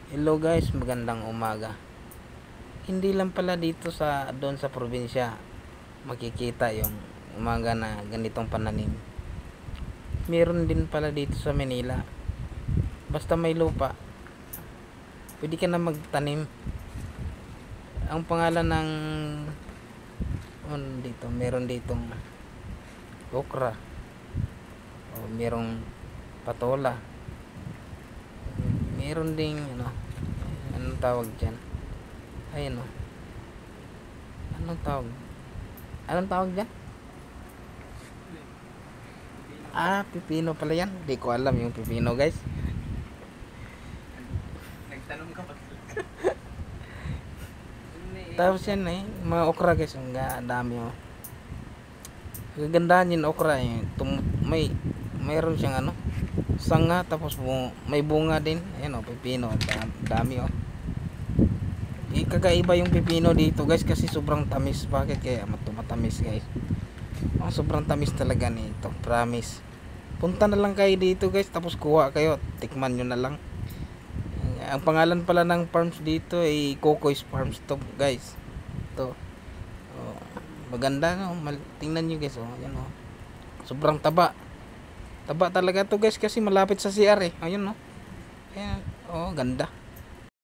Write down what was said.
Hello guys, magandang umaga. Hindi lang pala dito sa doon sa probinsya makikita yung umaga na ganitong pananim. Meron din pala dito sa Manila. Basta may lupa, pwede ka na magtanim. Ang pangalan ng dito, meron ditong okra o merong patola. Meron ding anong tawag diyan? Ayun oh. Anong tawag? Anong tawag diyan? Pipino pala yan. Hindi ko alam yung pipino, guys. Nagtanong ka ba? Tapos yan mga okra guys. Ang dami oh. Kagandahan yung okra mayroon siyang sanga, tapos may bunga din. Ayan oh, pipino. Dami oh. Kakaiba yung pipino dito guys kasi sobrang tamis. Bakit kaya matamis guys? Sobrang tamis talaga nito, promise. Punta na lang kayo dito guys, tapos kuha kayo, tikman nyo na lang. Ang pangalan pala ng farms dito ay Coco's Farms to guys. Ito maganda tingnan nyo guys yan sobrang taba talaga to guys kasi malapit sa CR ayun ayan, ganda.